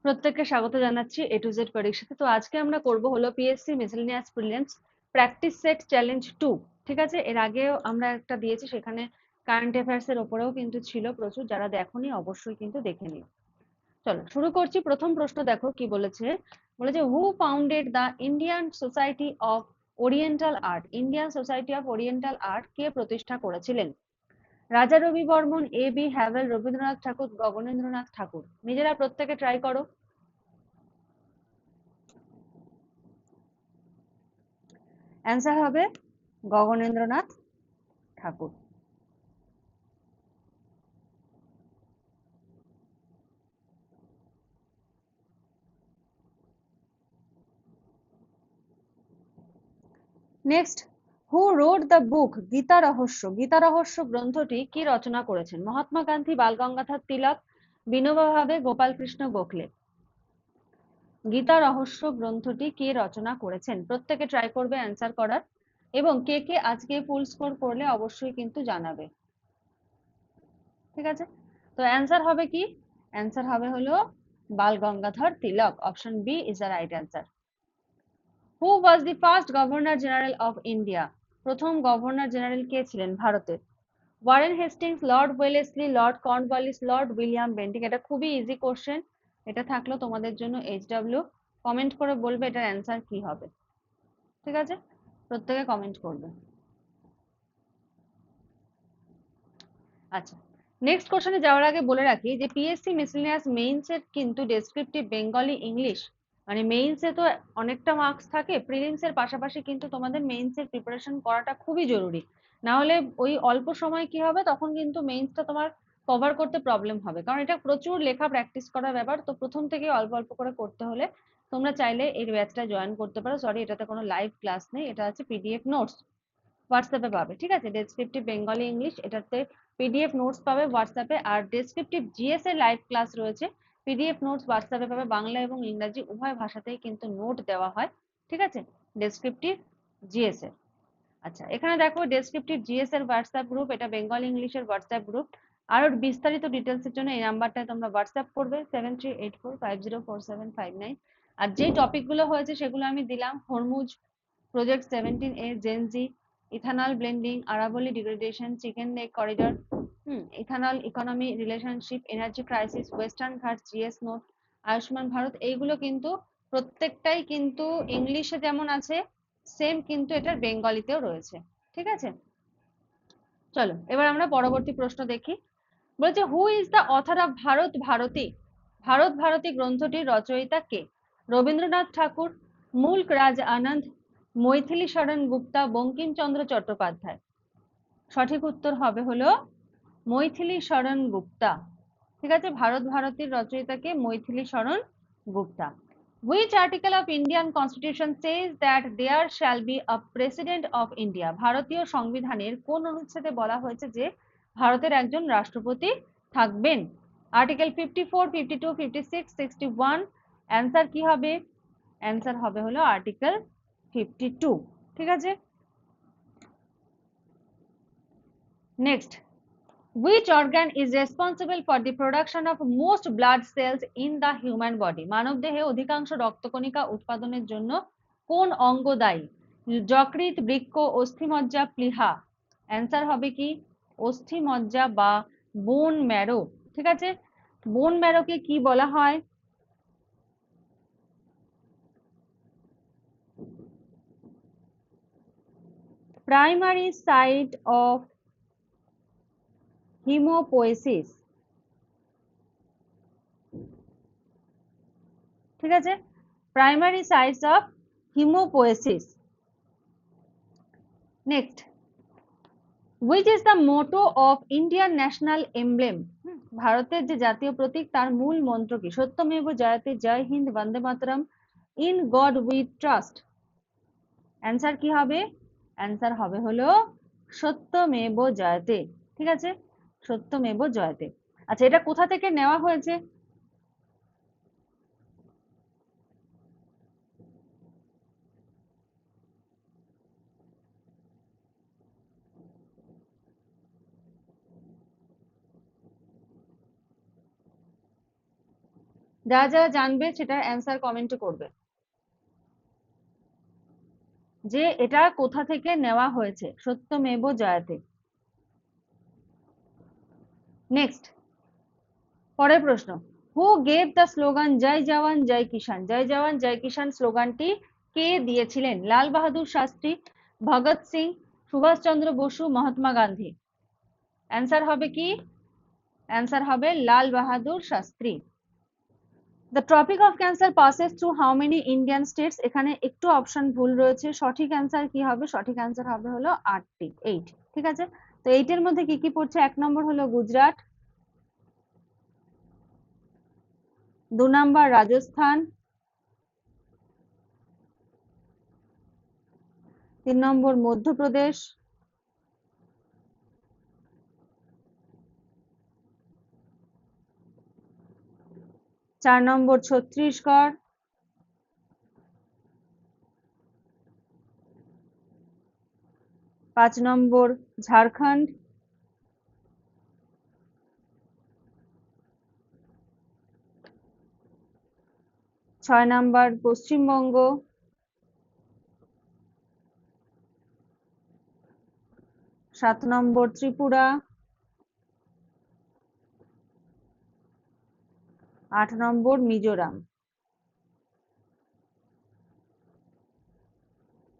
প্রত্যেককে স্বাগত জানাচ্ছি এ টু জেড পরীক্ষাতে। তো আজকে আমরা করব হলো PSC miscellaneous prelims practice set challenge 2। ঠিক আছে, এর আগেও আমরা একটা দিয়েছি, সেখানে কারেন্ট অ্যাফেয়ার্স এর ওপরেও কিন্তু ছিল প্রচুর। যারা দেখোনি অবশ্যই কিন্তু দেখে নিও। চলো শুরু করছি। প্রথম প্রশ্ন দেখো কি বলেছে। বলেছে who founded the Indian society of oriental art. Indian society of oriental art কে প্রতিষ্ঠা করেছিলেন? Raja Ravi Varman, A B Havell, Rabindranath Thakur, Gaganendranath Thakur. নিজেরা প্রত্যেকে ট্রাই করো। অ্যান্সার হবে Gaganendranath Thakur. Next, who wrote the book Gita Rahasya? Gita রহস্য গ্রন্থটি কি রচনা করেছেন? মহাত্মা গান্ধী, বাল গঙ্গাধর তিলক, বিনোবা ভাবে, গোপাল কৃষ্ণ গোখলে। গীতা রহস্য গ্রন্থটি কে রচনা করেছেন? প্রত্যেকে ট্রাই করবে অ্যান্সার করার, এবং কে কে আজকে ফুল স্কোর করলে অবশ্যই কিন্তু জানাবে। ঠিক আছে, তো অ্যান্সার হবে কি? অ্যান্সার হবে হলো Bal Gangadhar Tilak. Option B is the right answer. Who was the first governor general of India? প্রথম গভর্নর জেনারেল কে ছিলেন ভারতের? Warren Hastings, Lord Wellesley, Lord Cornwallis, Lord William Bentinck. এটা খুবই ইজি কোশ্চেন, এটা থাকলো তোমাদের জন্য এইচডব্লিউ। কমেন্ট করে বলবে এটার অ্যান্সার কি হবে। ঠিক আছে, প্রত্যেকে কমেন্ট করবে। আচ্ছা, নেক্সট কোশ্চেনে যাওয়ার আগে বলে রাখি যে পিএসসি মিসেলেনিয়াস মেইনস এর কিন্তু ডেসক্রিপটিভ বেঙ্গলি ইংলিশ, মানে মেইনস এ তো অনেকটা মার্কস থাকে, প্রিলিমস এর পাশাপাশি কিন্তু তোমাদের মেইনস এর প্রিপারেশন করাটা খুবই জরুরি। না হলে ওই অল্প সময় কি হবে, তখন কিন্তু মেইনসটা তোমার কভার করতে প্রবলেম হবে, কারণ এটা প্রচুর লেখা প্র্যাকটিস করার ব্যাপার। তো প্রথম থেকে অল্প অল্প করে করতে হলে তোমরা চাইলে এই ব্যাচটা জয়েন করতে পারো। সরি, এটাতে কোনো লাইভ ক্লাস নেই, এটা আছে পিডিএফ নোটস, হোয়াটসঅ্যাপে পাবে। ঠিক আছে, ডেসক্রিপটিভ বেঙ্গলি ইংলিশ এটাতে পিডিএফ নোটস পাবে হোয়াটসঅ্যাপে, আর ডেসক্রিপটিভ জিএস এর লাইভ ক্লাস রয়েছে, পিডিএফ নোটস হোয়াটসঅ্যাপে পাবে। বাংলা এবং ইংরাজি উভয় ভাষাতেই কিন্তু নোট দেওয়া হয়। ঠিক আছে, ডেসক্রিপটিভ জিএস এর। আচ্ছা, এখানে দেখো ডেসক্রিপটিভ জিএস এর হোয়াটসঅ্যাপ গ্রুপ, এটা বেঙ্গলি ইংলিশের হোয়াটসঅ্যাপ গ্রুপ। আরো বিস্তারিত ডিটেলস এর জন্য এই নাম্বারটায় তোমরা হোয়াটসঅ্যাপ করবে 7384504759। আর যে টপিক গুলো হয়েছে সেগুলো আমি দিলাম: Hormuz project 17A, gen Z, ethanol blending, আরাবলি degradation, chicken neck corridor, ethanol economy relationship, energy crisis, western Ghats GS note, Ayushman Bharat. এইগুলো কিন্তু প্রত্যেকটাই কিন্তু ইংলিশে যেমন আছে সেম কিন্তু এটার বেঙ্গলিতেও রয়েছে। ঠিক আছে, চলো এবার আমরা পরবর্তী প্রশ্ন দেখি। বলছে who is the author of Bharat Bharati? Bharat Bharati গ্রন্থটির রচয়িতা কে? রবীন্দ্রনাথ ঠাকুর, মুল্ক রাজ আনন্দ, মৈথিলী শরণ গুপ্তা, বঙ্কিমচন্দ্র চট্টোপাধ্যায়। সঠিক উত্তর হবে হলো মৈথিলী শরণ গুপ্তা। ঠিক আছে, ভারত ভারতীর রচয়িতাকে মৈথিলী শরণ Gupta. Which article of Indian Constitution says that there shall be a President of India? ভারতীয় সংবিধানের কোন অনুচ্ছেদে বলা হয়েছে যে ভারতের একজন রাষ্ট্রপতি থাকবেন? আর্টিকেল 54, 52, 56, 61। অ্যান্সার কি হবে? অ্যান্সার হবে হলো আর্টিকেল 52। ঠিক আছে, next, which organ is responsible for the production of most blood cells in the human body? মানবদেহে অধিকাংশ রক্তকণিকা উৎপাদনের জন্য কোন অঙ্গ দায়ী? যকৃৎ, বৃক্ক, অস্থিমজ্জা, প্লীহা। অ্যান্সার হবে কি অস্থিমজ্জা বা বোন ম্যারো। ঠিক আছে, বোন ম্যারোকে কি বলা হয়? Primary site of haematopoiesis. ঠিক আছে, primary sites of haematopoiesis. Next, which is the motto of Indian national emblem? ভারতের যে জাতীয় প্রতীক তার মূল মন্ত্র কি? Satyameva Jayate, Jai Hind, Vande Mataram, in God we trust. Answer কি হবে? অ্যান্সার হবে হলো সত্যমেব জয়তে। ঠিক আছে, সত্যমেব জয়তে। আচ্ছা, এটা কোথা থেকে নেওয়া হয়েছে? যা যা জানবে সেটার অ্যান্সার কমেন্টে করবে, যে এটা কোথা থেকে নেওয়া হয়েছে। সত্যমেব জয়তে। নেক্সট, পরের প্রশ্ন, who gave the slogan Jai Jawan Jai Kisan? Jai Jawan Jai Kisan স্লোগানটি কে দিয়েছিলেন? লাল বাহাদুর শাস্ত্রী, ভগৎ সিং, সুভাষচন্দ্র বসু, মহাত্মা গান্ধী? অ্যান্সার হবে কি? অ্যান্সার হবে Lal Bahadur Shastri. The tropic of cancer passes through how many Indian states? এখানে একটু অপশন ভুল রয়েছে, সঠিক অ্যান্সার কি হবে? সঠিক অ্যান্সার হবে হলো 8টি, 8। ঠিক আছে, তো 8 এর মধ্যে কি কি পড়ছে? 1 নম্বর হলো গুজরাট, 2 নম্বর রাজস্থান, 3 নম্বর মধ্যপ্রদেশ, 4 নম্বর ছত্তিশগড়, 5 নম্বর ঝাড়খণ্ড, 6 নম্বর পশ্চিমবঙ্গ, 7 নম্বর ত্রিপুরা, 8 নম্বর মিজোরাম।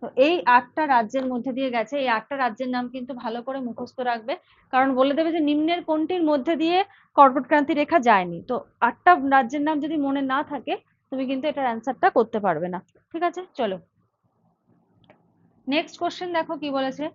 তো এই 8টা রাজ্যের মধ্যে দিয়ে গেছে। এই 8টা রাজ্যের নাম কিন্তু ভালো করে মুখস্থ রাখবে, কারণ বলে দেবে যে নিম্নের কোনটির মধ্যে দিয়ে কর্কট ক্রান্তি রেখা যায়নি। তো 8টা রাজ্যের নাম যদি মনে না থাকে, তুমি কিন্তু এটার অ্যান্সারটা করতে পারবে না। ঠিক আছে, চলো নেক্সট কোশ্চেন দেখো কি বলেছে।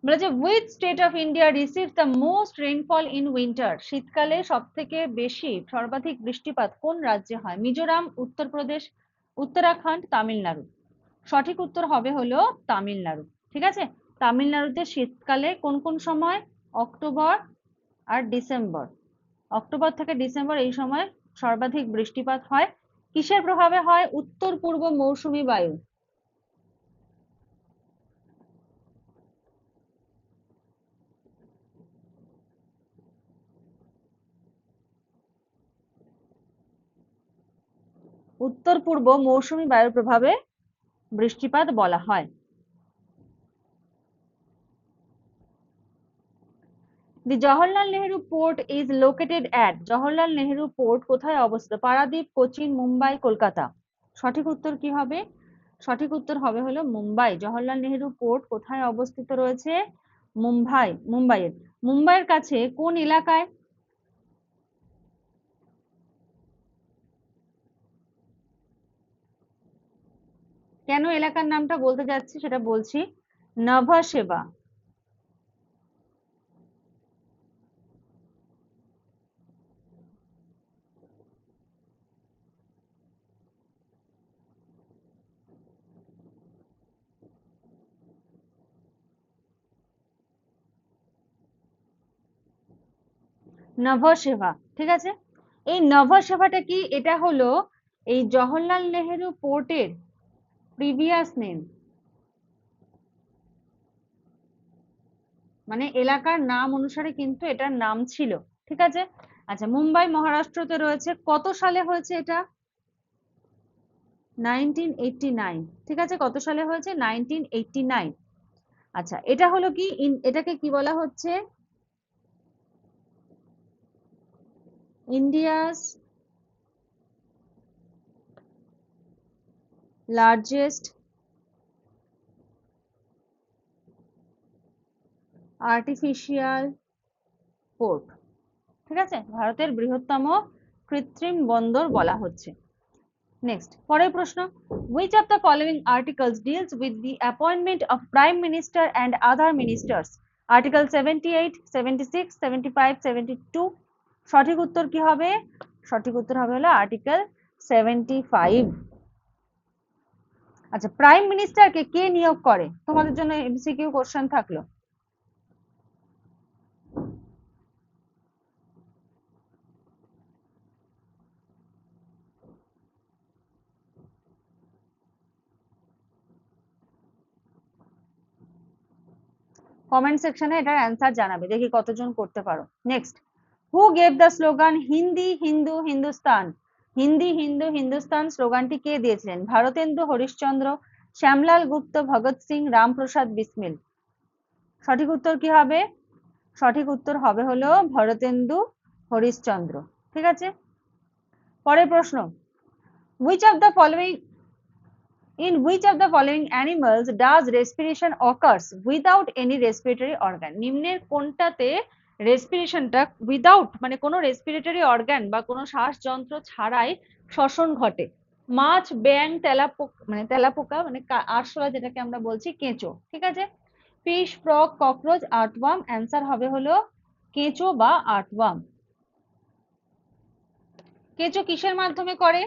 বলেছে which state of India receives the most rainfall in winter? শীতকালে সবথেকে বেশি সর্বাধিক বৃষ্টিপাত কোন রাজ্যে হয়? মিজোরাম, উত্তরপ্রদেশ, উত্তরাখণ্ড, তামিলনাড়ু? সঠিক উত্তর হবে হলো তামিলনাড়ু। ঠিক আছে, তামিলনাড়ুতে শীতকালে কোন কোন সময়? অক্টোবর আর ডিসেম্বর। অক্টোবর থেকে ডিসেম্বর এই সময় সর্বাধিক বৃষ্টিপাত হয়। কিসের প্রভাবে হয়? উত্তর পূর্ব মৌসুমী বায়ু। উত্তর পূর্ব মৌসুমী বায়ুর প্রভাবে বৃষ্টিপাত বলা হয়। The Jawaharlal Nehru port is located at? Jawaharlal Nehru port কোথায় অবস্থিত? পারাদ্বীপ, কোচিন, মুম্বাই, কলকাতা? সঠিক উত্তর কি হবে? সঠিক উত্তর হবে হলো মুম্বাই। জওহরলাল নেহেরু পোর্ট কোথায় অবস্থিত রয়েছে? মুম্বাইয়ের। মুম্বাইয়ের কাছে কোন এলাকায়? কেন এলাকার নামটা বলতে যাচ্ছি সেটা বলছি। নভা সেবা। নভা সেবা, ঠিক আছে। এই নভা সেবাটা কি? এটা হলো এই জওহরলাল নেহেরু পোর্টের প্রিভিয়াস নেম, মানে এলাকার নাম অনুসারে কিন্তু এটার নাম ছিল। ঠিক আছে, আচ্ছা মুম্বাই মহারাষ্ট্রতে রয়েছে। কত সালে হয়েছে এটা? 1989। ঠিক আছে, কত সালে হয়েছে? 1989। আচ্ছা, এটা হলো কি, এটাকে কি বলা হচ্ছে? India's largest artificial port. ঠিক আছে, ভারতের বৃহত্তম কৃত্রিম বন্দর বলা হচ্ছে। নেক্সট, পরের প্রশ্ন, which of the following articles deals with the appointment of prime minister and other ministers? Article 78, 76, 75, 72? সঠিক উত্তর কি হবে? সঠিক উত্তর হবে হলো আর্টিকেল 75। আচ্ছা, প্রাইম মিনিস্টারকে কে নিয়োগ করে? তোমাদের জন্য এমসিকিউ কোশ্চেন থাকলো। কমেন্ট সেকশনে এটার অ্যান্সার জানাবে, দেখি কতজন করতে পারো। Next, who gave the slogan Hindi Hindu Hindustan? Hindi Hindu Hindustan স্লোগানটি কে দিয়েছিলেন? ভারতেন্দু হরিশ্চন্দ্র, শ্যামলাল গুপ্ত, ভগৎ সিং, রামপ্রসাদ বিসমিল। সঠিক উত্তর কি হবে? সঠিক উত্তর হবে হলো ভরতেন্দু হরিশ্চন্দ্র। ঠিক আছে, পরের প্রশ্ন, which of the following in which of the following animals does respiration occurs without any respiratory organ? নিম্নের কোনটাতে রেসপিরেশনটা উইদাউট মানে কোনো রেসপিরেটরি অর্গান বা কোনো শ্বাসযন্ত্র ছাড়াই শ্বসন ঘটে? মাছ, ব্যাং, তেলাপোকা মানে আরশোলা যেটাকে আমরা বলছি, কেঁচো। ঠিক আছে, ফিশ, ফ্রগ, ককরোচ, আর্টওয়ার্ম। অ্যান্সার হবে হলো কেঁচো বা আর্টওয়ার্ম। কেঁচো কিসের মাধ্যমে করে?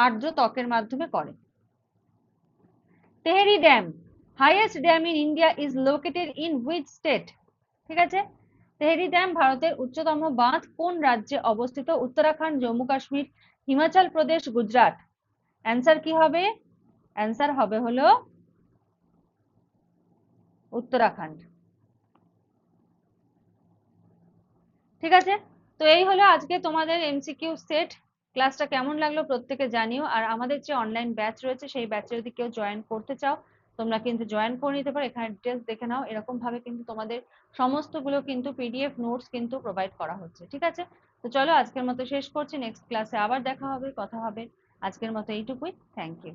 আর্দ্র ত্বকের মাধ্যমে করে। Tehri dam, highest dam in India, is located in which state? ঠিক আছে, তেহরি ড্যাম ভারতের উচ্চতম বাঁধ কোন রাজ্যে অবস্থিত? উত্তরাখণ্ড, জম্মু কাশ্মীর, হিমাচল প্রদেশ, গুজরাট। অ্যান্সার কি হবে? অ্যান্সার হবে হলো উত্তরাখণ্ড। ঠিক আছে, তো এই হলো আজকে তোমাদের এমসিকিউ সেট। ক্লাসটা কেমন লাগলো প্রত্যেকে জানিও। আর আমাদের যে অনলাইন ব্যাচ রয়েছে সেই ব্যাচে যদি কেউ জয়েন করতে চাও তোমরা কিন্তু জয়েন করে নিতে পারো। এখানে ডিটেলস দেখে নাও। এরকম ভাবে কিন্তু তোমাদের সমস্তগুলো কিন্তু পিডিএফ নোটস কিন্তু প্রোভাইড করা হচ্ছে। ঠিক আছে, তো চলো আজকের মতো শেষ করছি, নেক্সট ক্লাসে আবার দেখা হবে, কথা হবে। আজকের মতো এইটুকুই, থ্যাংক ইউ।